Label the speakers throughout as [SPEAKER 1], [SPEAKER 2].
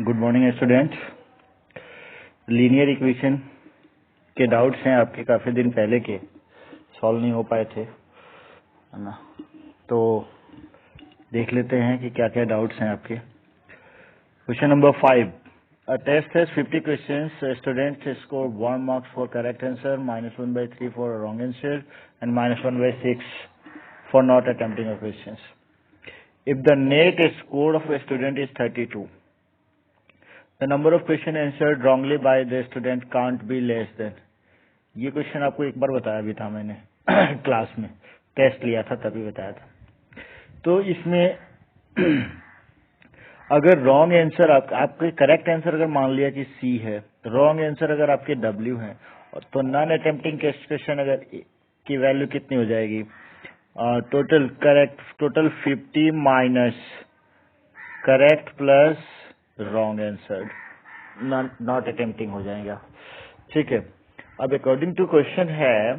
[SPEAKER 1] Good morning student. Linear equation के doubts हैं आपके, काफी दिन पहले के सॉल्व नहीं हो पाए थे, है ना। तो देख लेते हैं कि क्या क्या डाउट्स हैं आपके। Question number 5, a test has 50 questions, students score 1 marks for correct answer, -1/3 for wrong answer and -1/6 for not attempting a questions. If the net score of a student is 32, the number of question answered wrongly by the student can't be less than। ये question आपको एक बार बताया भी था मैंने class में, test लिया था तभी बताया था। तो इसमें अगर रॉन्ग आंसर आपके करेक्ट आंसर अगर मान लिया कि सी है, रॉन्ग आंसर अगर आपके डब्ल्यू है, तो नॉन अटेम्प्टिंग क्वेश्चन अगर की वैल्यू कितनी हो जाएगी? Total correct, total 50 minus correct plus wrong answer, not attempting हो जाएगा। ठीक है। अब अकॉर्डिंग टू क्वेश्चन है,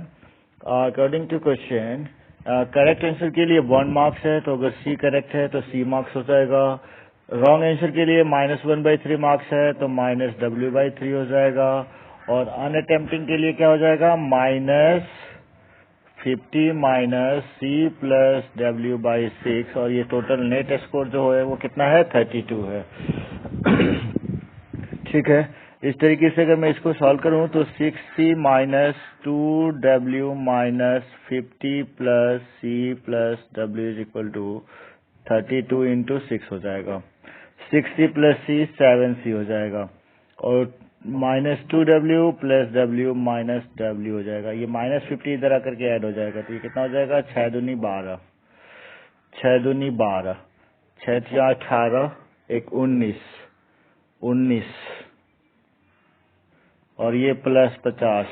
[SPEAKER 1] according to question correct answer के लिए 1 मार्क्स है, तो अगर सी करेक्ट है तो सी मार्क्स हो जाएगा। रॉन्ग आंसर के लिए -1/3 मार्क्स है तो -W/3 हो जाएगा। और अनअटेम्प्टिंग के लिए क्या हो जाएगा? -50 माइनस सी प्लस W/6। और ये टोटल नेट स्कोर जो है वो कितना है? 32 है। ठीक है। इस तरीके से अगर मैं इसको सॉल्व करूं तो 6C minus 2W minus 50 plus C plus W is equal to 32 into 6 हो जाएगा। 6C प्लस C 7C हो जाएगा और -2W plus W minus W हो जाएगा। ये -50 इधर आकर के ऐड हो जाएगा, तो ये कितना हो जाएगा? 6 दूनी 12, 6 दूनी 12, 6 या 18, 19 और ये प्लस 50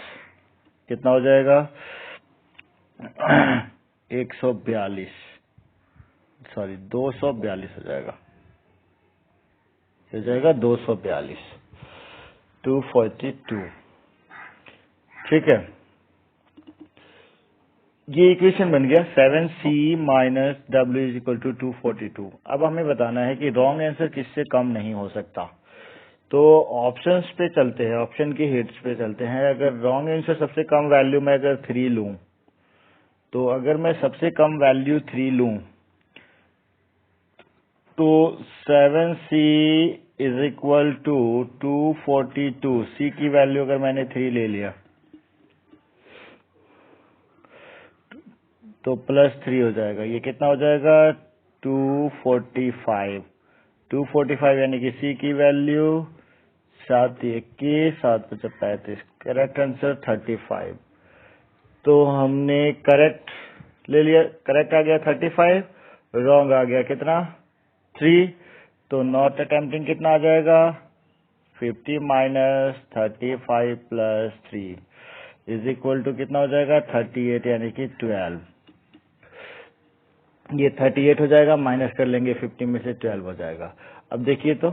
[SPEAKER 1] कितना हो जाएगा? 142, सॉरी 242 हो जाएगा, हो जाएगा 242, 242। ठीक है। ये इक्वेशन बन गया 7C minus W is equal to 242। अब हमें बताना है कि रॉन्ग आंसर किससे कम नहीं हो सकता। तो ऑप्शंस पे चलते हैं, ऑप्शन की हिट्स पे चलते हैं। अगर रॉन्ग आंसर सबसे कम वैल्यू में अगर 3 लूं, तो अगर मैं सबसे कम वैल्यू 3 लूं तो 7C is equal to 242। C की वैल्यू अगर मैंने 3 ले लिया तो +3 हो जाएगा। ये कितना हो जाएगा? 245। 245 यानी कि C की वैल्यू 7×1 7×5 करेक्ट आंसर 35। तो हमने करेक्ट ले लिया, करेक्ट आ गया 35, रॉन्ग आ गया कितना? 3। तो नॉट अटेम्प्टिंग कितना आ जाएगा? 50 minus 35 plus 3 is equal to कितना हो जाएगा? 38 यानी कि 12। ये 38 हो जाएगा, माइनस कर लेंगे 50 में से 12 हो जाएगा। अब देखिए तो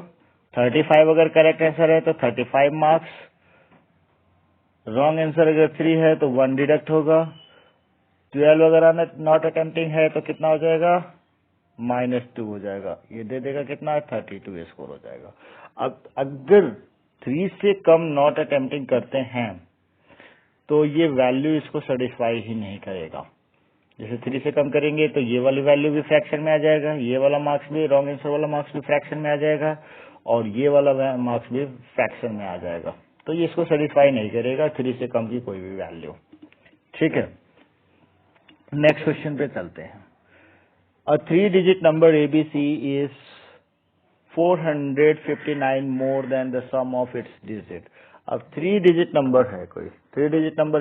[SPEAKER 1] 35 अगर करेक्ट आंसर है तो 35 मार्क्स, रॉन्ग आंसर अगर 3 है तो 1 डिडक्ट होगा। 12 अगर नॉट अटेम्प्टिंग है तो कितना हो जाएगा? -2 हो जाएगा। ये दे देगा कितना? 32 स्कोर हो जाएगा। अब अगर 3 से कम नॉट अटेम्प्टिंग करते हैं तो ये वैल्यू इसको सेटिस्फाई ही नहीं करेगा। जैसे 3 से कम करेंगे तो ये वाली वैल्यू भी फ्रैक्शन में आ जाएगा, ये वाला मार्क्स भी, रॉन्ग आंसर वाला मार्क्स भी फ्रैक्शन में आ जाएगा और ये वाला मार्क्स भी फ्रैक्शन में आ जाएगा। तो ये इसको सेटिस्फाई नहीं करेगा 3 से कम की कोई भी वैल्यू। ठीक है। नेक्स्ट क्वेश्चन पे चलते हैं। A 3-digit number ABC is 459 more than the sum of its digit. अब 3-digit नंबर है कोई, 3-digit नंबर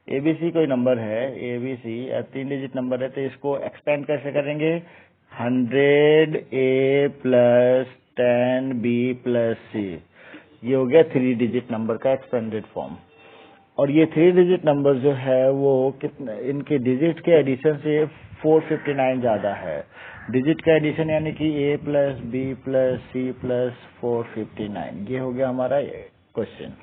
[SPEAKER 1] ABC कोई नंबर है, ABC 3 डिजिट नंबर है, तो इसको एक्सपेंड कैसे करेंगे? 100A plus 10B plus C। ये हो गया 3 डिजिट नंबर का एक्सपेंडेड फॉर्म। और ये 3 डिजिट नंबर जो है वो कितने, इनके डिजिट के एडिशन से 459 ज्यादा है। डिजिट का एडिशन यानी कि A plus B plus C plus 459। ये हो गया हमारा क्वेश्चन।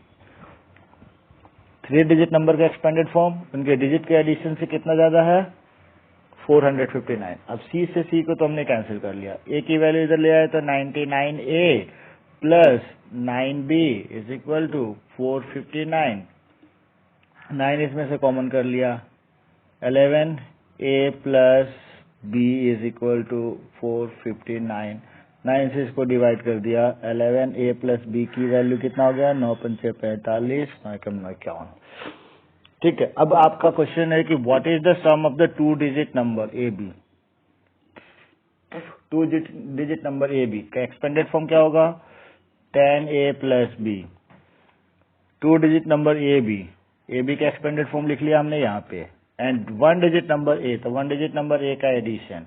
[SPEAKER 1] 3 डिजिट नंबर का एक्सपेंडेड फॉर्म, उनके डिजिट के एडिशन से कितना ज्यादा है? 459। अब C से C को तो हमने कैंसिल कर लिया, A की वैल्यू इधर ले आए तो 99A plus 9b is equal to 459। 9 इसमें से कॉमन कर लिया, 11a plus b is equal to 459। 9 से इसको डिवाइड कर दिया, 11a प्लस b की वैल्यू कितना हो गया, 9 पंचे 45, 9 कम 9 51। ठीक है, अब आपका क्वेश्चन है कि what is the sum of the 2 digit number A B. 2 digit number A B का एक्सपेंडेड फॉर्म क्या होगा, 10a plus b। 2 digit number A B का एक्सपेंडेड फॉर्म लिख लिया हमने यहाँ पे, एंड 1 डिजिट नंबर ए, तो 1 डिजिट नंबर ए का एडिशन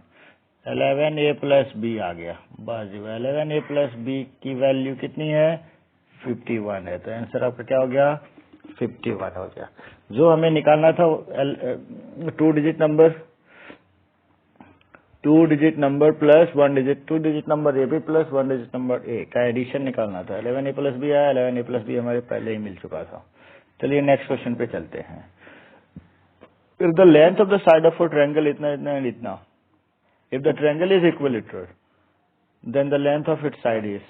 [SPEAKER 1] 11a प्लस b आ गया। बस 11a प्लस b की वैल्यू कितनी है, 51 है, तो आंसर आपका क्या हो गया, 51 हो गया। जो हमें निकालना था 2 digit number plus 1 digit, 2 digit number A B plus 1 digit number A का एडिशन निकालना था। 11a प्लस बी आया, 11a प्लस बी हमारे पहले ही मिल चुका था। चलिए नेक्स्ट क्वेश्चन पे चलते हैं। If the length of the side of a triangle इतना इतना एंड इतना, if the triangle is equilateral then the length of its side is.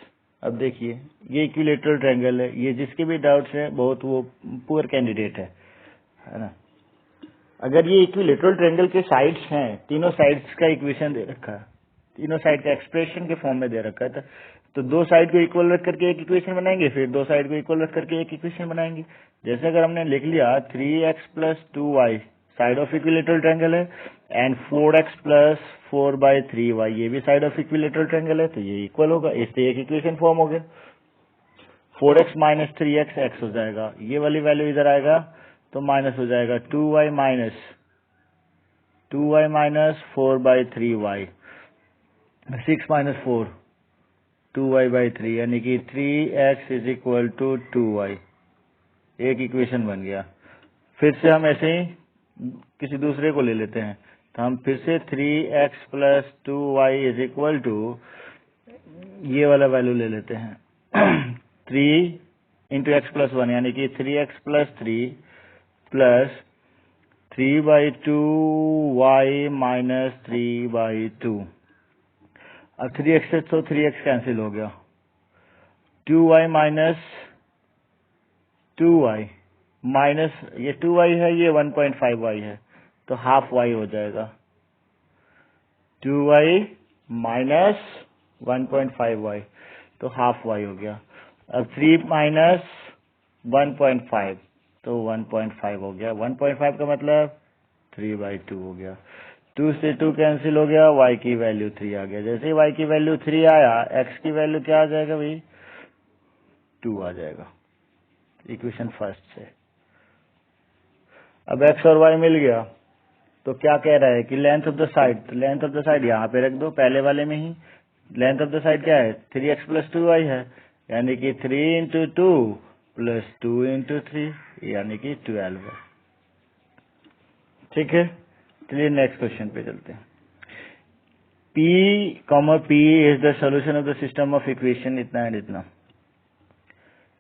[SPEAKER 1] अब देखिए ये इक्विलेटरल ट्रायंगल है, ये जिसके भी डाउट्स हैं बहुत वो पुअर कैंडिडेट है ना। अगर ये इक्विलेटरल ट्रायंगल के साइड्स हैं, तीनों साइड्स का इक्वेशन दे रखा है, तीनों साइड का एक्सप्रेशन के फॉर्म में दे रखा है, तो दो साइड को इक्वल रख करके एक इक्वेशन बनाएंगे, फिर दो साइड को इक्वल रख करके एक इक्वेशन बनाएंगे। जैसे अगर हमने लिख लिया 3x plus 2y side of equilateral triangle है, एंड 4x प्लस 4/3y ये भी साइड ऑफ इक्विलेटरल ट्रायंगल है, तो ये इक्वल होगा, इससे एक इक्वेशन फॉर्म हो गया। 4x माइनस 3x x हो जाएगा, ये वाली वैल्यू इधर आएगा तो माइनस हो जाएगा 2y minus 4/3y, 6 minus 4 2y/3, यानी कि 3x is equal to 2y। एक इक्वेशन बन गया। फिर से हम ऐसे ही किसी दूसरे को ले लेते हैं, तो हम फिर से 3x plus 2y is equal to ये वाला वैल्यू ले लेते हैं 3 इंटू एक्स प्लस 1, यानी कि 3x plus 3 plus 3/2y minus 3/2। अब 3x से तो 3x कैंसिल हो गया, 2y माइनस 2y माइनस ये 2y है, ये 1.5y है, तो हाफ y हो जाएगा। 2y माइनस 1.5y तो हाफ y हो गया। अब 3 माइनस 1.5 तो 1.5 हो गया। 1.5 का मतलब 3/2 हो गया। 2 से 2 कैंसिल हो गया, y की वैल्यू 3 आ गया। जैसे ही y की वैल्यू 3 आया, x की वैल्यू क्या आ जाएगा भाई, 2 आ जाएगा इक्वेशन फर्स्ट से। अब x और y मिल गया, तो क्या कह रहा है कि लेंथ ऑफ द साइड, तो लेंथ ऑफ द साइड यहाँ पे रख दो पहले वाले में ही। लेंथ ऑफ द साइड क्या है, 3x प्लस 2y है, यानी कि 3 इंटू 2 प्लस 2 इंटू 3 यानी कि 12 है। ठीक है, चलिए नेक्स्ट क्वेश्चन पे चलते हैं। P, P is the solution of the system of equation इतना एंड इतना,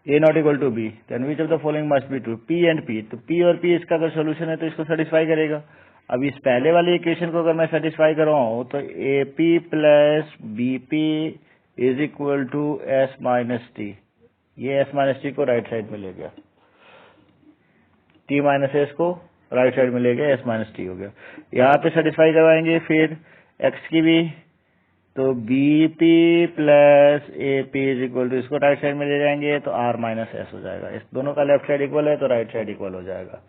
[SPEAKER 1] A not equal to B, then which of the following must be true, P and P। तो P और P इसका अगर solution है तो इसको सेटिस्फाई करेगा। अब इस पहले वाले इक्वेशन को अगर मैं सेटिस्फाई कर रहा हूं तो AP plus BP is equal to S minus T, ये S माइनस टी को राइट साइड में ले गया, T माइनस S को राइट साइड में ले गया, S माइनस टी हो गया। यहाँ पे सेटिस्फाई करवाएंगे फिर X की भी, तो BP plus AP is equal to, इसको राइट साइड में ले जाएंगे तो R माइनस S हो जाएगा। इस दोनों का लेफ्ट साइड इक्वल है तो राइट साइड इक्वल हो जाएगा।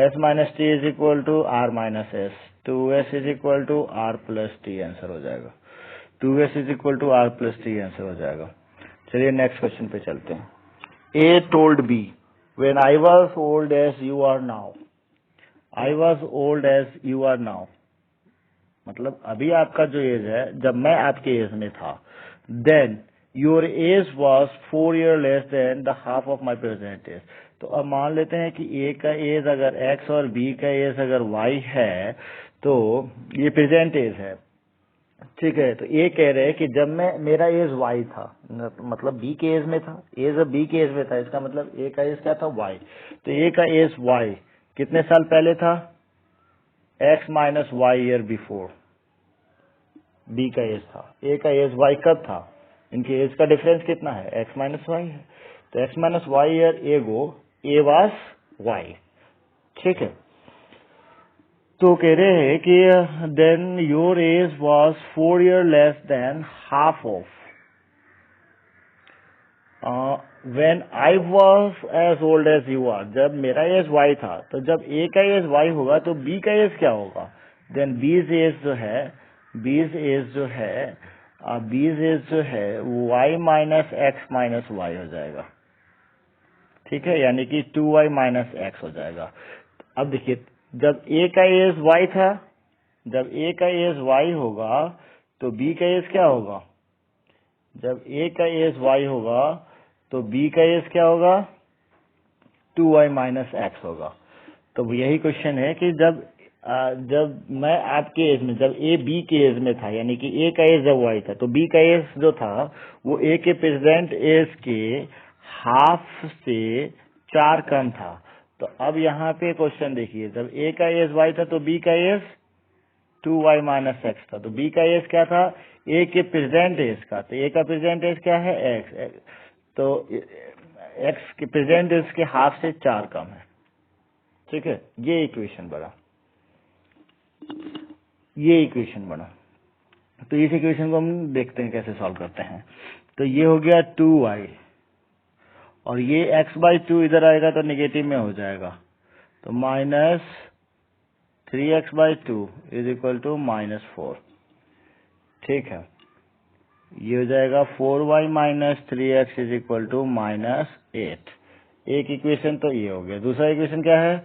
[SPEAKER 1] S minus T is equal to R minus S, 2S is equal to R plus T answer हो जाएगा। 2S is equal to R plus T answer हो जाएगा। चलिए next question पे चलते हैं। A told B, when I was old as you are now, I was old as you are now, मतलब अभी आपका जो एज है जब मैं आपके एज में था, then your age was 4 years less than the half of my present age. तो अब मान लेते हैं कि ए का एज अगर एक्स और बी का एज अगर वाई है, तो ये प्रेजेंट एज है। ठीक है, तो ये कह रहे हैं कि जब मैं मेरा एज वाई था, मतलब बी के एज में था, एज अब बी के एज में था, इसका मतलब ए का एज क्या था, वाई। तो ए का एज वाई कितने साल पहले था, X minus Y year before B का एज था। ए का एज वाई कब था, इनके एज का डिफरेंस कितना है, एक्स माइनस वाई है। तो x minus Y year ago A was Y, ठीक है। तो कह रहे हैं कि then your age was 4 year less than half of when I was age old age you are. जब मेरा एज वाई था, तो जब ए का एज वाई होगा तो बी का एज क्या होगा, देन बीज एज जो है Y minus X minus Y हो जाएगा, ठीक है, यानी कि 2y माइनस एक्स हो जाएगा। अब देखिए, जब a का एज y था, जब a का एज y होगा तो b का एज क्या होगा, जब a का एज y होगा तो b का एज क्या होगा, 2y माइनस एक्स होगा। तो यही क्वेश्चन है कि जब मैं आपके एज में, जब a b के एज में था, यानी कि a का एज जब y था, तो b का एज जो था वो a के प्रेजेंट एज के हाफ से 4 कम था। तो अब यहाँ पे क्वेश्चन देखिए, जब a का एज y था तो b का एज 2y माइनस एक्स था। तो b का एज क्या था, a के प्रेजेंट एज का। तो a का प्रेजेंट एज क्या है, x। तो x के प्रेजेंट एज के हाफ से 4 कम है, ठीक है। ये इक्वेशन बना। तो इस इक्वेशन को हम देखते हैं कैसे सॉल्व करते हैं। तो ये हो गया 2y, और ये x बाई 2 इधर आएगा तो नेगेटिव में हो जाएगा, तो minus 3x by 2 is equal to minus 4, ठीक है। ये हो जाएगा 4y minus 3x is equal to minus 8। एक इक्वेशन तो ये हो गया। दूसरा इक्वेशन क्या है,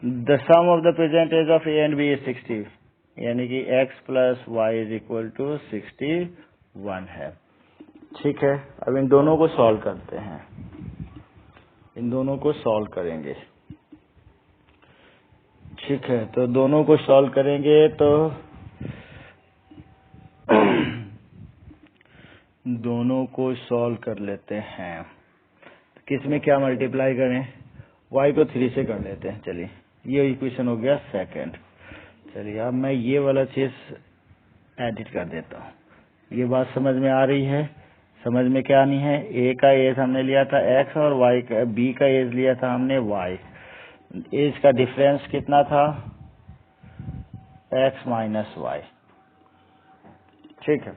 [SPEAKER 1] the sum of the present age of a and b is 60, यानी कि x plus Y is equal to 61 है, ठीक है। अब इन दोनों को सॉल्व करते हैं, इन दोनों को सॉल्व करेंगे, ठीक है। तो दोनों को सॉल्व करेंगे तो दोनों को सॉल्व कर लेते हैं। किस में क्या मल्टीप्लाई करें, y को 3 से कर लेते हैं। चलिए, ये इक्वेशन हो गया सेकंड। चलिए, अब मैं ये वाला चीज एडिट कर देता हूँ। ये बात समझ में आ रही है, समझ में क्या आनी है, a का एज हमने लिया था x और b का एज लिया था हमने y। एज का डिफरेंस कितना था, x माइनस वाई, ठीक है।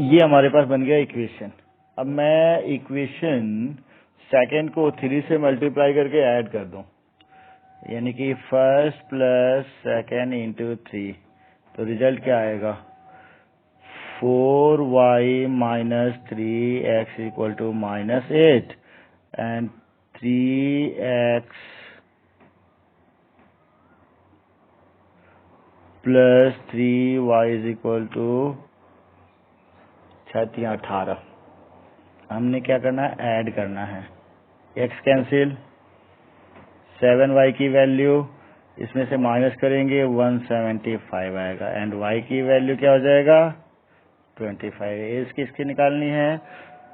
[SPEAKER 1] ये हमारे पास बन गया इक्वेशन। अब मैं इक्वेशन सेकंड को 3 से मल्टीप्लाई करके ऐड कर दूं, यानी कि फर्स्ट प्लस सेकंड इंटू 3, तो रिजल्ट क्या आएगा, 4y minus 3x equal to minus 8 and 3x plus 3y is equal to 18। हमने क्या करना है, ऐड करना है, x कैंसिल, 7y की वैल्यू इसमें से माइनस करेंगे 175 आएगा, एंड y की वैल्यू क्या हो जाएगा 25। एज किसकी निकालनी है,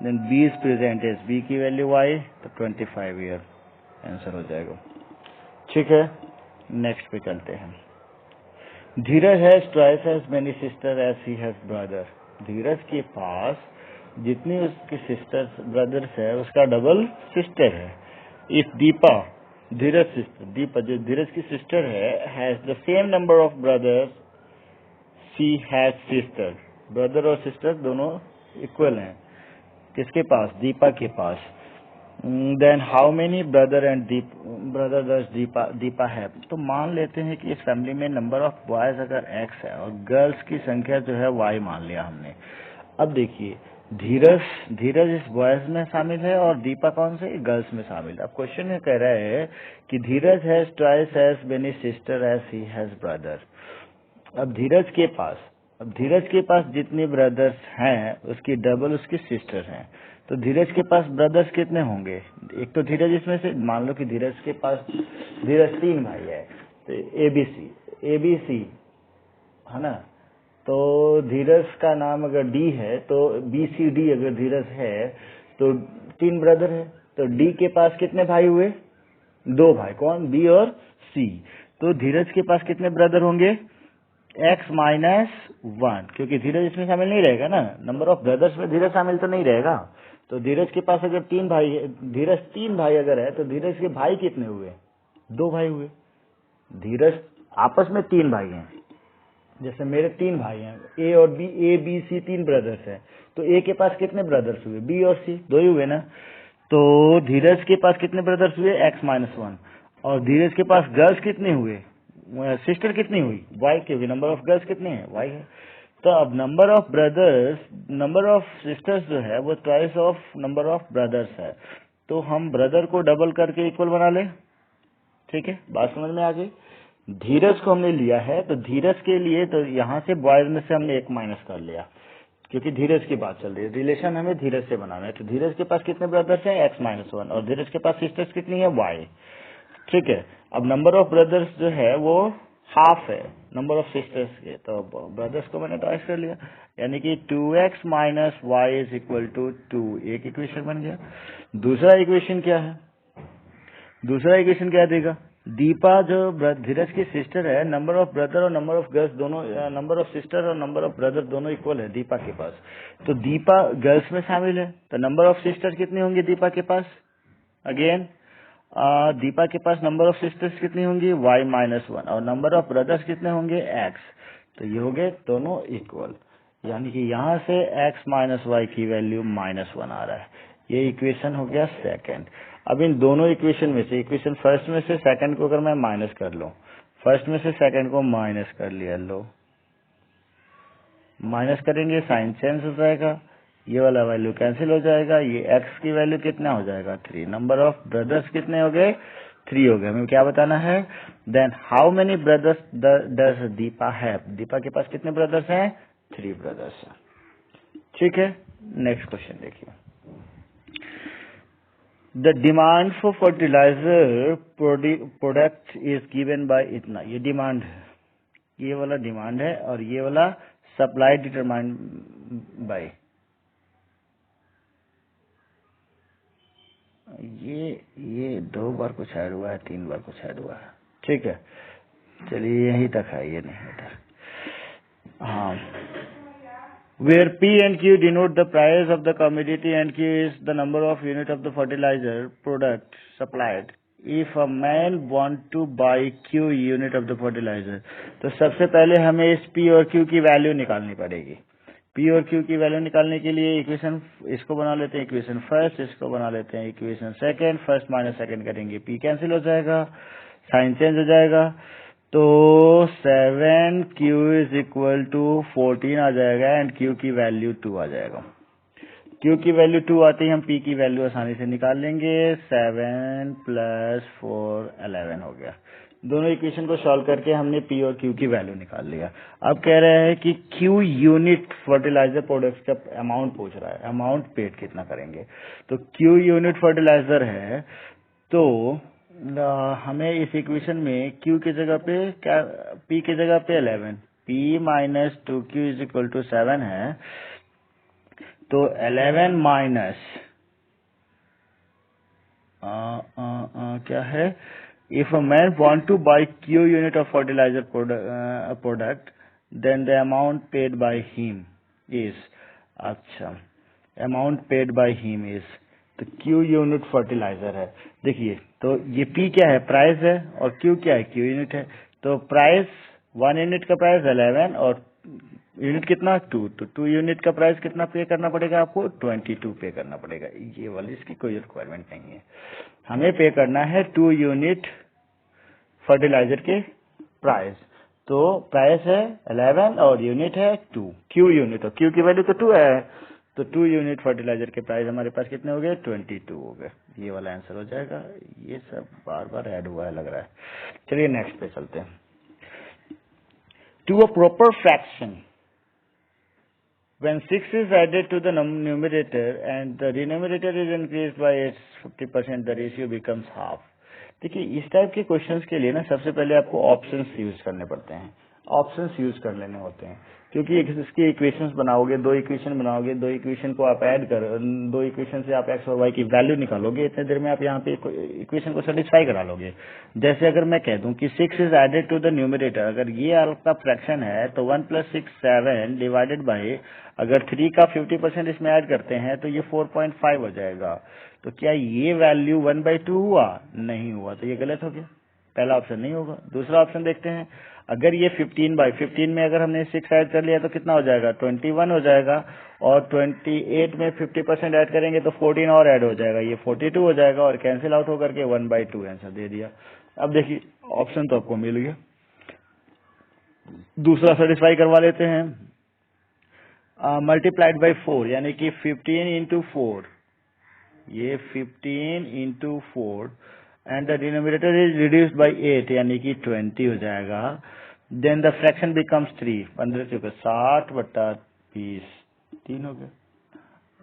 [SPEAKER 1] then b is present age, b की वैल्यू y, तो 25 ईयर आंसर हो जाएगा, ठीक है। नेक्स्ट पे चलते हैं। Dheeraj has twice as many sister as he has brother. Dheeraj के पास जितनी उसकी सिस्टर्स ब्रदर्स है उसका डबल सिस्टर है। इफ दीपा, धीरज सिस्टर, दीपा जो धीरज की सिस्टर है, has the same number of brothers she has sister. Brother और सिस्टर दोनों इक्वल हैं, किसके पास, दीपा के पास। Then how many brother and brother does Deepa have. तो मान लेते हैं कि इस फैमिली में नंबर ऑफ बॉयज अगर x है और गर्ल्स की संख्या जो है y मान लिया हमने। अब देखिए, धीरज इस बॉयज में शामिल है और दीपा कौन से, गर्ल्स में शामिल है। अब क्वेश्चन में कह रहा है कि Dheeraj has twice as many sister as he has brother. अब धीरज के पास जितने ब्रदर्स हैं उसकी डबल उसकी सिस्टर हैं। तो धीरज के पास ब्रदर्स कितने होंगे, एक तो धीरज इसमें से, मान लो कि धीरज 3 भाई है, तो एबीसी है ना। तो धीरज का नाम अगर डी है तो BCD अगर धीरज है तो 3 ब्रदर है। तो डी के पास कितने भाई हुए, 2 भाई, कौन, बी और सी। तो धीरज के पास कितने ब्रदर होंगे, x माइनस 1, क्योंकि धीरज इसमें शामिल नहीं रहेगा ना, नंबर ऑफ ब्रदर्स में धीरज शामिल तो नहीं रहेगा। तो धीरज के पास अगर 3 भाई है, धीरज 3 भाई अगर है तो धीरज के भाई कितने हुए? 2 भाई हुए। धीरज आपस में 3 भाई हैं, जैसे मेरे 3 भाई हैं ए और B, A B C 3 brothers हैं, तो ए के पास कितने ब्रदर्स हुए? बी और सी 2 ही हुए ना। तो धीरज के पास कितने ब्रदर्स हुए? x minus 1। और धीरज के पास गर्ल्स कितने हुए? सिस्टर कितनी हुई? y, क्योंकि नंबर ऑफ गर्ल्स कितने हैं? y है। तो अब number of brothers, number of sisters जो है वो twice of number of brothers है। तो हम ब्रदर को डबल करके इक्वल बना ले। ठीक है, बात समझ में आ गई। धीरज को हमने लिया है तो धीरज के लिए तो यहाँ से बॉयज में से हमने 1 माइनस कर लिया, क्योंकि धीरज की बात चल रही है, रिलेशन हमें धीरज से बनाना है। तो धीरज के पास कितने ब्रदर्स हैं? x minus 1। और धीरज के पास सिस्टर्स कितनी है? y। ठीक है, अब नंबर ऑफ ब्रदर्स जो है वो हाफ है नंबर ऑफ सिस्टर्स के, तो ब्रदर्स को मैंने ट्वाइस कर लिया, यानी कि 2x minus Y is equal to 2। एक इक्वेशन बन गया। दूसरा इक्वेशन क्या है? दूसरा इक्वेशन क्या देगा? दीपा जो धीरज की सिस्टर है, नंबर ऑफ ब्रदर और नंबर ऑफ गर्ल्स दोनों, नंबर ऑफ सिस्टर और नंबर ऑफ ब्रदर दोनों इक्वल है दीपा के पास। तो दीपा गर्ल्स में शामिल है, तो नंबर ऑफ सिस्टर कितनी होंगी दीपा के पास? अगेन दीपा के पास नंबर ऑफ सिस्टर्स कितनी होंगी? y minus 1। और नंबर ऑफ ब्रदर्स कितने होंगे? x। तो ये हो गए दोनों इक्वल, यानी कि यहाँ से x माइनस वाई की वैल्यू -1 आ रहा है। ये इक्वेशन हो गया सेकंड। अब इन दोनों इक्वेशन में से, इक्वेशन फर्स्ट में से सेकंड को अगर मैं माइनस कर लूं, फर्स्ट में से सेकंड को माइनस कर लिया, लो माइनस करेंगे साइन चेंज हो जाएगा, ये वाला वैल्यू कैंसिल हो जाएगा, ये x की वैल्यू कितना हो जाएगा? 3। नंबर ऑफ ब्रदर्स कितने हो गए? 3 हो गए। हमें क्या बताना है? Then how many brothers does Deepa have? Deepa के पास कितने ब्रदर्स हैं? 3 ब्रदर्स हैं। ठीक है, नेक्स्ट क्वेश्चन देखिए। The demand for fertiliser product is given by इतना। ये डिमांड है, ये वाला डिमांड है, और ये वाला सप्लाई डिटरमाइंड बाय, ये 2 बार कुछ ऐड हुआ है, 3 बार कुछ ऐड हुआ है। ठीक है, चलिए यहीं तक है, ये नहीं होता। हाँ, where P and Q denote the price of the commodity and Q is the number of unit of the fertilizer product supplied. If a man want to buy Q unit of the fertilizer, तो सबसे पहले हमें इस P और Q की value निकालनी पड़ेगी। P और Q की वैल्यू निकालने के लिए इक्वेशन इसको बना लेते हैं, इक्वेशन फर्स्ट, इसको बना लेते हैं equation second. First minus second करेंगे, P कैंसिल हो जाएगा, साइन चेंज हो जाएगा, तो 7Q इज इक्वल टू 14 आ जाएगा, एंड Q की वैल्यू 2 आ जाएगा। Q की वैल्यू 2 आती है, हम P की वैल्यू आसानी से निकाल लेंगे। 7 + 4 11 हो गया। दोनों इक्वेशन को सॉल्व करके हमने P और Q की वैल्यू निकाल लिया। अब कह रहे हैं कि Q यूनिट फर्टिलाइजर प्रोडक्ट्स का अमाउंट पूछ रहा है, अमाउंट पेड कितना करेंगे। तो Q यूनिट फर्टिलाइजर है, तो हमें इस इक्वेशन में Q की जगह पे क्या, P की जगह पे 11, P minus 2Q is equal to 7 है, तो 11 माइनस क्या है? If a man want to buy Q unit of fertiliser product then the amount paid by him is, अच्छा, amount paid by him is, तो Q unit fertiliser है। देखिए, तो ये P क्या है? प्राइस है, और Q क्या है? Q यूनिट है। तो प्राइस 1 यूनिट का प्राइस 11 और यूनिट कितना? 2। तो 2 यूनिट का प्राइस कितना पे करना पड़ेगा आपको? 22 पे करना पड़ेगा। ये वाली इसकी कोई रिक्वायरमेंट नहीं है, हमें पे करना है 2 यूनिट फर्टिलाइजर के प्राइस। तो प्राइस है 11 और यूनिट है 2, Q यूनिट, और Q की वैल्यू तो 2 है, तो 2 यूनिट फर्टिलाइजर के प्राइस हमारे पास कितने हो गए? 22 हो गए। ये वाला आंसर हो जाएगा। ये सब बार बार ऐड हुआ है लग रहा है। चलिए नेक्स्ट पे चलते हैं। To a proper fraction when 6 is added to the numerator and the denominator is increased by its 50%, the ratio becomes half. देखिए, इस टाइप के क्वेश्चंस के लिए ना सबसे पहले आपको ऑप्शंस यूज करने पड़ते हैं, ऑप्शंस यूज कर लेने होते हैं। क्योंकि इसकी इक्वेशंस बनाओगे, दो इक्वेशन बनाओगे, दो इक्वेशन को आप ऐड कर, दो इक्वेशन से आप एक्स और वाई की वैल्यू निकालोगे, इतने देर में आप यहाँ पे इक्वेशन को सेटिस्फाई करा लोगे। जैसे अगर मैं कह दूं कि 6 is added to the numerator, अगर ये आपका फ्रैक्शन है तो 1 + 6 7 डिवाइडेड बाई, अगर 3 का 50% इसमें ऐड करते हैं तो ये 4.5 हो जाएगा। तो क्या ये वैल्यू 1/2 हुआ? नहीं हुआ, तो ये गलत हो गया, पहला ऑप्शन नहीं होगा। दूसरा ऑप्शन देखते हैं, अगर ये 15/15 में अगर हमने 6 ऐड कर लिया तो कितना हो जाएगा? 21 हो जाएगा, और 28 में 50% ऐड करेंगे तो 14 और ऐड हो जाएगा, ये 42 हो जाएगा, और कैंसिल आउट होकर के 1/2 आंसर दे दिया। अब देखिए ऑप्शन तो आपको मिल गया, दूसरा सेटिस्फाई करवा लेते हैं। मल्टीप्लाइड बाई 4 यानी कि 15 इंटू 4, ये 15 into 4 and the denominator is reduced by 8 यानी कि 20 हो जाएगा। देन द फ्रैक्शन बिकम्स 3, 15 चुके 60/20, 3 हो गया।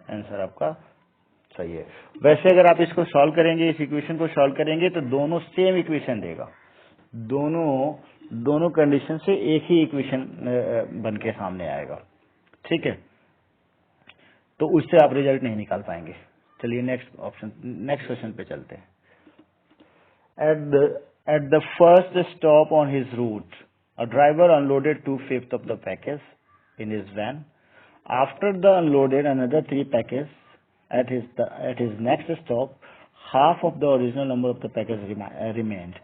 [SPEAKER 1] आंसर आपका सही है। वैसे अगर आप इसको सॉल्व करेंगे, इस इक्वेशन को सॉल्व करेंगे तो दोनों सेम इक्वेशन देगा, दोनों कंडीशन से एक ही इक्वेशन बन के सामने आएगा, ठीक है। तो उससे आप रिजल्ट नहीं निकाल पाएंगे। चलिए नेक्स्ट क्वेश्चन पे चलते हैं। At the first stop on his route, a driver unloaded 2/5 of the package in his van. After the unloaded another 3 packages at his next stop, half of the original number of the packages remained.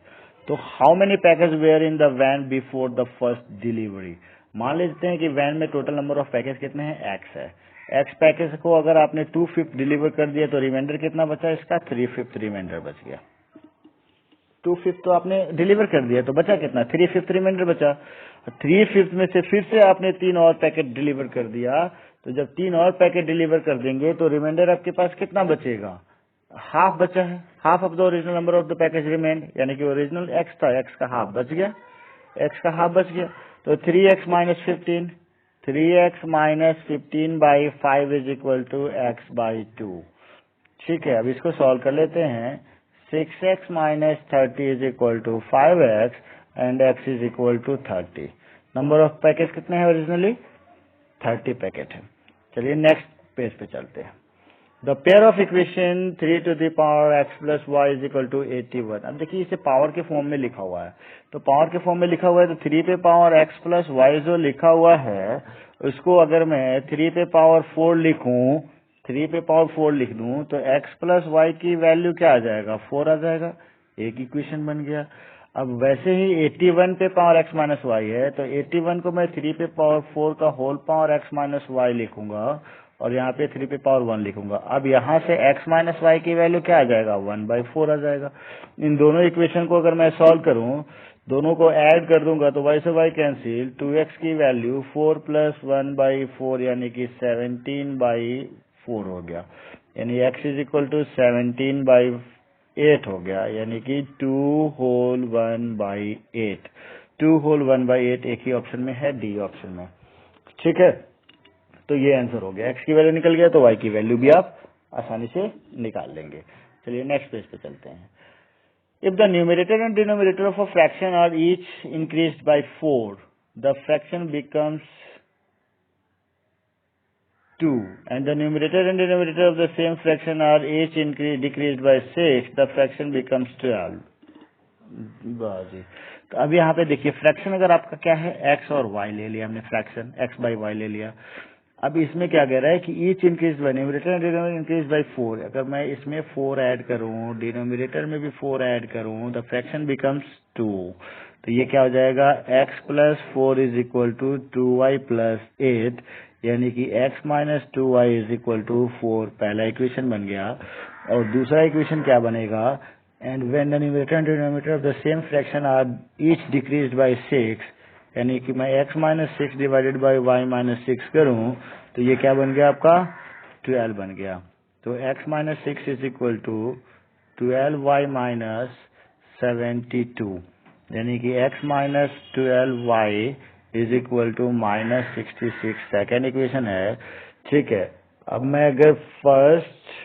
[SPEAKER 1] तो how many packages were in the van before the first delivery? मान लेते हैं कि van में total number of package कितने हैं? x है। x package को अगर आपने 2/5 डिलीवर कर दिया तो रिमाइंडर कितना बचा? इसका 3/5 रिमाइंडर बच गया। 2/5 तो आपने डिलीवर कर दिया तो बचा कितना? 3/5 रिमाइंडर बचा। 3/5 में से फिर से आपने 3 और पैकेट डिलीवर कर दिया, तो जब 3 और पैकेट डिलीवर कर देंगे तो रिमाइंडर आपके पास कितना बचेगा? हाफ बचा है। Half of the original number of the package remain, यानी कि ओरिजिनल x था, x का हाफ बच गया, x का हाफ बच गया। तो 3x - 15, 3x - 15/5 is equal to x/2। ठीक है, अब इसको सॉल्व कर लेते हैं। 6x - 30 is equal to 5x and x is equal to 30। Number of packet कितने हैं ओरिजिनली? 30 पैकेट है। चलिए नेक्स्ट पेज पे चलते हैं। The pair of equation 3 to the power x plus y is equal to 81। अब देखिए इसे पावर के फॉर्म में लिखा हुआ है, तो पावर के फॉर्म में लिखा हुआ है तो 3 पे पावर x प्लस y जो लिखा हुआ है उसको अगर मैं 3 पे पावर 4 लिखूं, 3 पे पावर 4 लिख दूं तो x प्लस y की वैल्यू क्या आ जाएगा? 4 आ जाएगा। एक इक्वेशन बन गया। अब वैसे ही 81 पे पावर x माइनस y है, तो 81 को मैं 3 पे पावर 4 का whole power x minus y लिखूंगा और यहाँ पे 3 पे पावर 1 लिखूंगा। अब यहाँ से x माइनस वाई की वैल्यू क्या आ जाएगा? 1/4 आ जाएगा। इन दोनों इक्वेशन को अगर मैं सॉल्व करूं, दोनों को ऐड कर दूंगा तो y से y कैंसिल, 2x की वैल्यू 4 + 1/4 यानी कि 17/4 हो गया, यानी x इज इक्वल टू 17/8 हो गया, यानी कि 2 होल 1/8। 2 होल 1/8 एक ही ऑप्शन में है, डी ऑप्शन में। ठीक है, तो ये आंसर हो गया। x की वैल्यू निकल गया तो y की वैल्यू भी आप आसानी से निकाल लेंगे। चलिए नेक्स्ट पेज पे चलते हैं। If the numerator and denominator of a fraction are each increased by 4, the fraction becomes 2 and the numerator and denominator of the same fraction are each decreased by 6, the fraction becomes 12। बस जी। तो अब यहाँ पे देखिए fraction अगर आपका क्या है, x और y ले लिया हमने, फ्रैक्शन x/y ले लिया। अब इसमें क्या कह रहा है कि each increase by numerator and denominator increase by 4। अगर मैं इसमें 4 ऐड करूं, डिनोमिनेटर में भी 4 ऐड करूं, द फ्रैक्शन बिकम्स 2। तो ये क्या हो जाएगा? x + 4 is equal to 2y + 8, यानी कि x - 2y is equal to 4 पहला इक्वेशन बन गया। और दूसरा इक्वेशन क्या बनेगा? And when the numerator and denominator of the same fraction are each decreased by 6, यानी कि मैं x - 6 डिवाइडेड बाय y - 6 करूं तो ये क्या बन गया आपका? 12 बन गया। तो x - 6 is equal to 12y - 72, यानी कि x - 12y is equal to -66 second equation है। ठीक है, अब मैं अगर फर्स्ट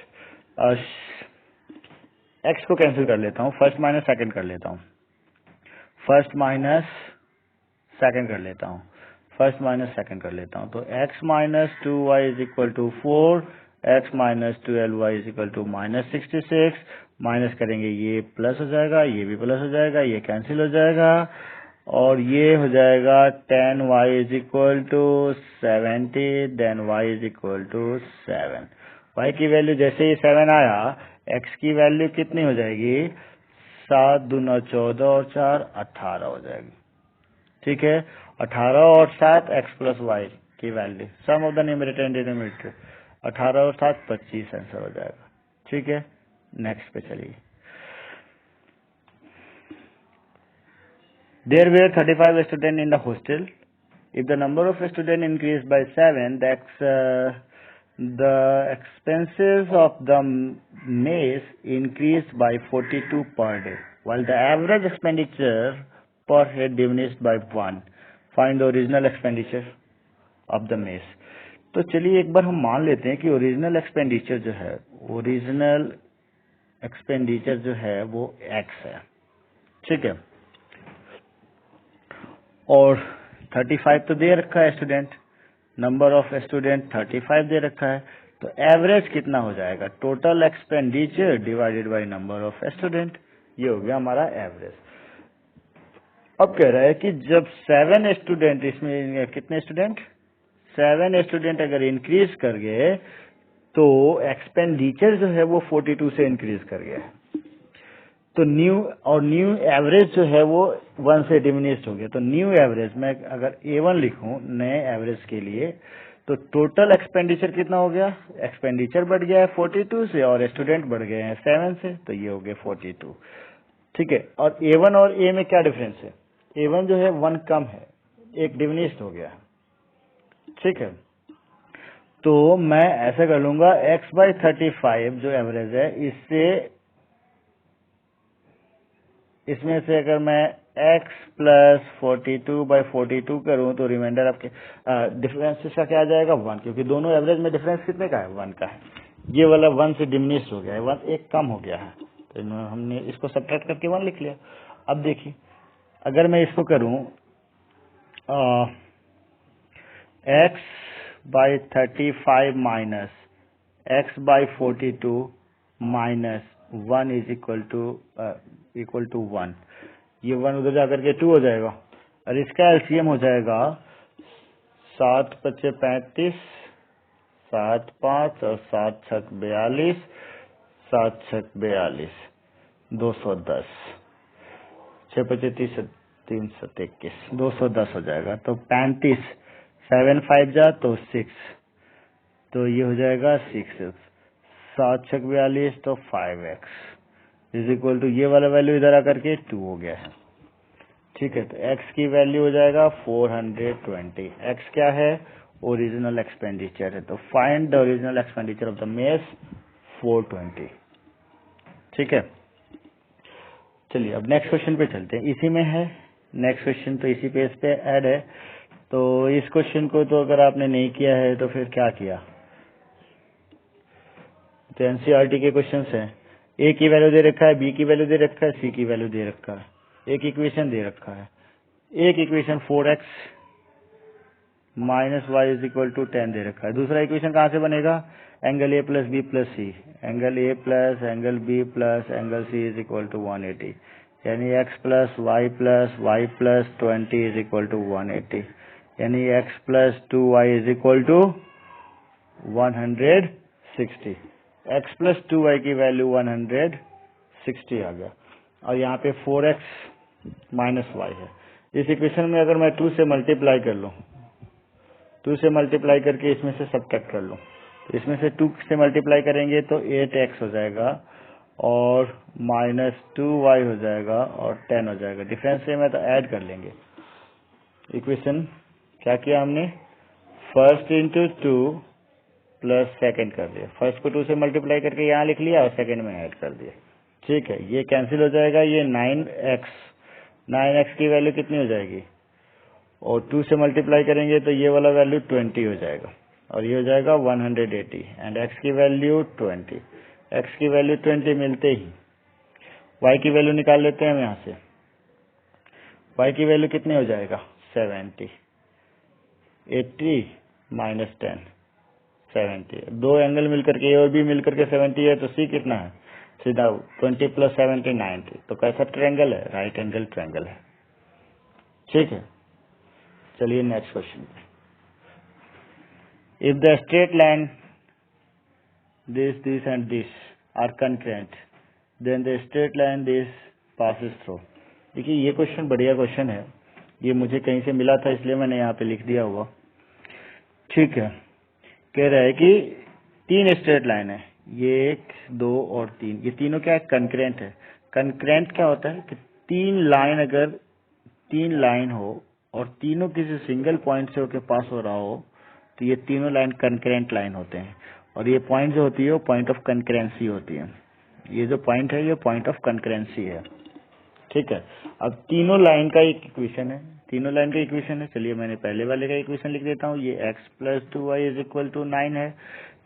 [SPEAKER 1] x को कैंसिल कर लेता हूँ, फर्स्ट माइनस सेकेंड कर लेता हूँ, फर्स्ट माइनस सेकंड कर लेता हूँ। फर्स्ट माइनस सेकंड कर लेता हूँ। तो x minus 2y is equal to 4, x minus 12y is equal to minus 66, minus करेंगे ये प्लस हो जाएगा, ये भी प्लस हो जाएगा, ये कैंसिल हो जाएगा और ये हो जाएगा 10y is equal to 70, then y is equal to 7। y की वैल्यू जैसे ही 7 आया, x की वैल्यू कितनी हो जाएगी? 7 दूना 14 और 4 18 हो जाएगी। ठीक है, 18 और 7 x प्लस वाई की value, sum of the numerator and denominator, 18 और 7 25 आंसर हो जाएगा। ठीक है, नेक्स्ट पे चलिए। There were 35 students in the hostel. If the number of students increased by 7, the expenses of the mess increased by 42 per day, while the average expenditure per head diminished by 1. Find the original expenditure of the mess. तो चलिए एक बार हम मान लेते हैं कि original expenditure जो है वो x है। ठीक है, और 35 तो दे रखा है स्टूडेंट, नंबर ऑफ स्टूडेंट 35 दे रखा है, तो एवरेज कितना हो जाएगा? Total expenditure divided by number of student, ये हो गया हमारा एवरेज। अब कह रहा है कि जब 7 स्टूडेंट, इसमें कितने स्टूडेंट? 7 स्टूडेंट अगर इंक्रीज कर गए तो एक्सपेंडिचर जो है वो 42 से इंक्रीज कर गया, तो न्यू एवरेज जो है वो 1 से डिमिनिश हो गया। तो न्यू एवरेज में अगर A1 लिखूं नए एवरेज के लिए, तो टोटल एक्सपेंडिचर कितना हो गया? एक्सपेंडिचर बढ़ गया है 42 से और स्टूडेंट बढ़ गए हैं 7 से, तो ये हो गया 42। ठीक है, और A1 और A में क्या डिफरेंस है? A1 जो है 1 कम है, एक डिमिनिश्ड हो गया। ठीक है, तो मैं ऐसा कर लूंगा x/35 जो एवरेज है, इसमें से अगर मैं x प्लस 42/42 करूं तो रिमाइंडर आपके डिफरेंस का क्या आ जाएगा? 1, क्योंकि दोनों एवरेज में डिफरेंस कितने का है? 1 का है। ये वाला 1 से डिमिनिश हो गया है, 1 एक कम हो गया है, तो हमने इसको सब्ट्रैक्ट करके 1 लिख लिया। अब देखिए, अगर मैं इसको करूं x/35 minus x/42 minus 1 is equal to 1, ये 1 उधर जाकर के 2 हो जाएगा और इसका एलसीएम हो जाएगा 7 × 5 = 35, 7 5 और 7 6 42, 7 6 42, 210, 6 5 30 321, 210 हो जाएगा। तो 35, 7 5 जा तो 6, तो ये हो जाएगा 6, 7 6 42 तो 5x इज इक्वल टू ये वाला वैल्यू इधर आकर के 2 हो गया है। ठीक है, तो x की वैल्यू हो जाएगा 420। x क्या है? ओरिजिनल एक्सपेंडिचर है, तो find the original expenditure of the mess 420। ठीक है, चलिए अब नेक्स्ट क्वेश्चन पे चलते हैं। इसी में है नेक्स्ट क्वेश्चन, तो इसी पेज पे ऐड है। तो इस क्वेश्चन को तो अगर आपने नहीं किया है तो फिर क्या किया? तो एनसीईआरटी के क्वेश्चंस हैं। ए की वैल्यू दे रखा है, बी की वैल्यू दे रखा है, सी की वैल्यू दे रखा है, एक इक्वेशन दे रखा है। एक equation 4x minus Y is equal to 10 दे रखा है। दूसरा इक्वेशन कहाँ से बनेगा? Angle A plus B plus C, angle A plus angle B plus angle C is equal to 180, यानी x plus y plus 20 is equal to 180, यानी x plus 2y is equal to 160। x plus 2y की value 160 आ गया, और यहाँ पे 4x minus Y है। इस equation में अगर मैं 2 से मल्टीप्लाई कर लूँ, 2 से मल्टीप्लाई करके इसमें से सब्ट्रैक्ट कर लूँ, तो इसमें से 2 से मल्टीप्लाई करेंगे तो 8x हो जाएगा और माइनस 2y हो जाएगा और 10 हो जाएगा। डिफरेंस से मैं तो ऐड कर लेंगे। इक्वेशन क्या किया हमने? फर्स्ट इंटू 2 प्लस सेकेंड कर दिया। फर्स्ट को 2 से मल्टीप्लाई करके यहाँ लिख लिया और सेकेंड में ऐड कर दिया। ठीक है, ये कैंसिल हो जाएगा, ये 9x की वैल्यू कितनी हो जाएगी? और 2 से मल्टीप्लाई करेंगे तो ये वाला वैल्यू 20 हो जाएगा और ये हो जाएगा 180, एंड x की वैल्यू 20। x की वैल्यू 20 मिलते ही y की वैल्यू निकाल लेते हैं हम यहाँ से। y की वैल्यू कितनी हो जाएगा? 70। 80 माइनस 10 70। दो एंगल मिलकर के ए और बी मिलकर के 70 है, तो सी कितना है? सीधा 20 प्लस 70 90। तो कैसा ट्रायंगल है? राइट एंगल ट्रायंगल है। ठीक है, चलिए next question. If the straight line this and this are concurrent, then the straight line this passes through. देखिए ये क्वेश्चन बढ़िया क्वेश्चन है, ये मुझे कहीं से मिला था इसलिए मैंने यहाँ पे लिख दिया हुआ। ठीक है, कह रहा है कि तीन स्ट्रेट लाइन है, ये 1 2 और 3, ये तीनों क्या है? कंकरेंट है। कंकरेंट क्या होता है कि तीन लाइन, अगर तीन लाइन हो और तीनों किसी सिंगल पॉइंट से होके पास हो रहा हो, तो ये तीनों लाइन कंकरेंट लाइन होते हैं। और ये पॉइंट जो होती है वो पॉइंट ऑफ कंकरेंसी होती है। ये जो पॉइंट है ये पॉइंट ऑफ कंकरेंसी है। ठीक है, अब तीनों लाइन का एक इक्वेशन है, तीनों लाइन का इक्वेशन है। चलिए मैंने पहले वाले का इक्वेशन लिख देता हूँ, ये x plus 2y is equal to 9 है।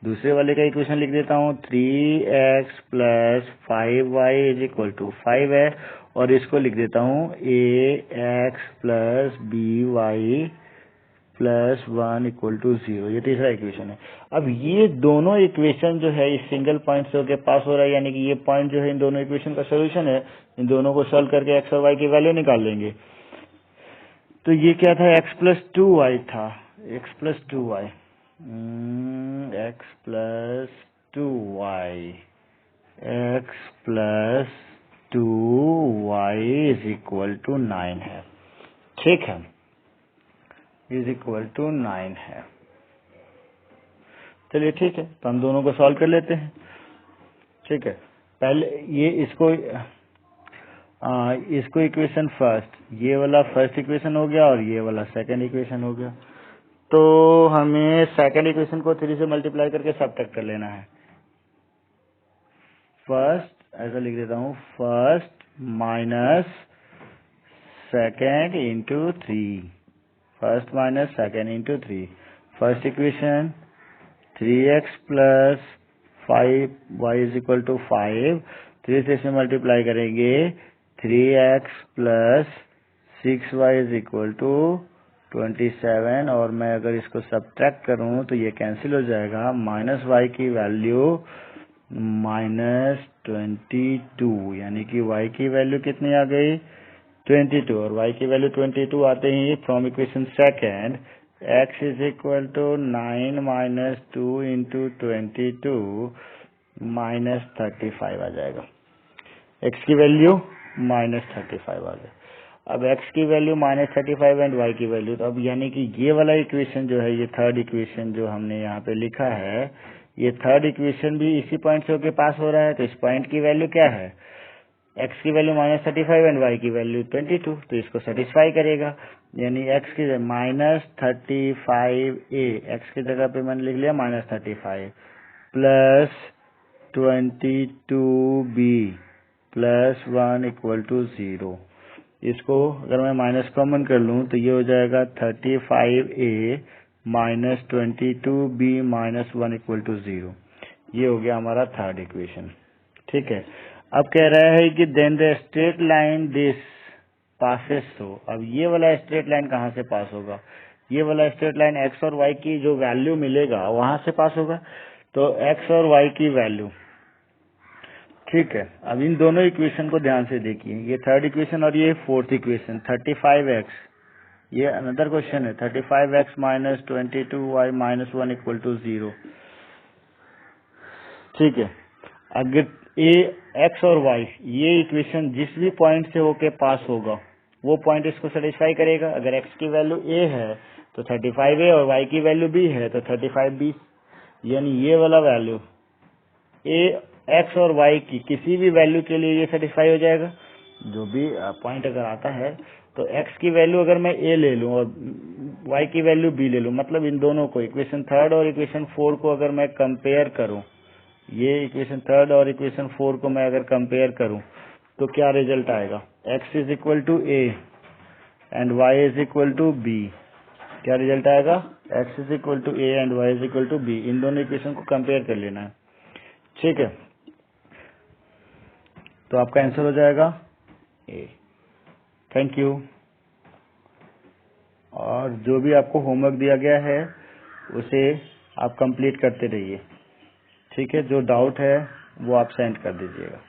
[SPEAKER 1] दूसरे वाले का इक्वेशन लिख देता हूँ, 3x plus 5y is equal to 5 है। और इसको लिख देता हूँ ax plus by plus 1 equal to 0, ये तीसरा इक्वेशन है। अब ये दोनों इक्वेशन जो है इस सिंगल पॉइंट से होकर पास हो रहा है, यानी कि ये पॉइंट जो है इन दोनों इक्वेशन का सोल्यूशन है। इन दोनों को सॉल्व करके x और y की वैल्यू निकाल लेंगे। तो ये क्या था? x प्लस 2y था, x plus 2y, x plus 2y, x plus 2y is equal to 9 है। ठीक है, इज इक्वल टू 9 है। चलिए ठीक है, तो हम दोनों को सॉल्व कर लेते हैं। ठीक है, पहले ये इसको इक्वेशन फर्स्ट, ये वाला फर्स्ट इक्वेशन हो गया और ये वाला सेकंड इक्वेशन हो गया। तो हमें सेकंड इक्वेशन को 3 से मल्टीप्लाई करके सबट्रैक्ट कर लेना है। फर्स्ट ऐसा लिख देता हूँ, first minus second into 3, first minus second into 3। First equation 3x plus 5y is equal to 5, 3 से इसे मल्टीप्लाई करेंगे, 3x plus 6y is equal to 27। और मैं अगर इसको सब्ट्रैक्ट करूं तो ये कैंसिल हो जाएगा, माइनस y की वैल्यू माइनस 22, यानी कि y की वैल्यू कितनी आ गई? 22। और y की वैल्यू 22 आते ही from equation second x is equal to 9 minus 2 into 22 minus 35 आ जाएगा। x की वैल्यू माइनस 35 आ गया। अब x की वैल्यू माइनस 35 एंड y की वैल्यू, तो अब यानी कि ये वाला इक्वेशन जो है, ये थर्ड इक्वेशन जो हमने यहाँ पे लिखा है, ये थर्ड इक्वेशन भी इसी पॉइंट से होके पास हो रहा है। तो इस पॉइंट की वैल्यू क्या है? x की वैल्यू माइनस 35 एंड y की वैल्यू 22, तो इसको सेटिस्फाई करेगा। यानी x की माइनस 35a, x की जगह पे मैंने लिख लिया minus 35 plus 22b plus 1 equal to 0। इसको अगर मैं माइनस कॉमन कर लूं तो ये हो जाएगा 35a minus 22b minus 1 equal to 0। ये हो गया हमारा थर्ड इक्वेशन। ठीक है, अब कह रहा है कि then the straight line this passes through. अब ये वाला स्ट्रेट लाइन कहाँ से पास होगा? ये वाला स्ट्रेट लाइन x और y की जो वैल्यू मिलेगा वहां से पास होगा। तो x और y की वैल्यू, ठीक है। अब इन दोनों इक्वेशन को ध्यान से देखिए, ये थर्ड इक्वेशन और ये फोर्थ इक्वेशन 35x, ये अनदर क्वेश्चन है 35x minus 22y minus 1 equal to 0। ठीक है, अगर x और y ये इक्वेशन जिस भी पॉइंट से होके पास होगा वो पॉइंट इसको सेटिस्फाई करेगा। अगर x की वैल्यू a है तो 35a और y की वैल्यू b है तो 35b, यानी ये वाला वैल्यू x और y की किसी भी वैल्यू के लिए ये सेटिस्फाई हो जाएगा। जो भी पॉइंट अगर आता है तो x की वैल्यू अगर मैं a ले लूं और y की वैल्यू b ले लूं, मतलब इन दोनों को इक्वेशन थर्ड और इक्वेशन 4 को अगर मैं कंपेयर करूं, ये इक्वेशन थर्ड और इक्वेशन 4 को मैं अगर कंपेयर करूं तो क्या रिजल्ट आएगा? x is equal to a and y is equal to b। क्या रिजल्ट आएगा? x is equal to a and y is equal to b। इन दोनों इक्वेशन को कंपेयर कर लेना है। ठीक है, तो आपका आंसर हो जाएगा a। Thank you. और और जो भी आपको होमवर्क दिया गया है उसे आप कंप्लीट करते रहिए। ठीक है, जो डाउट है वो आप सेंड कर दीजिएगा।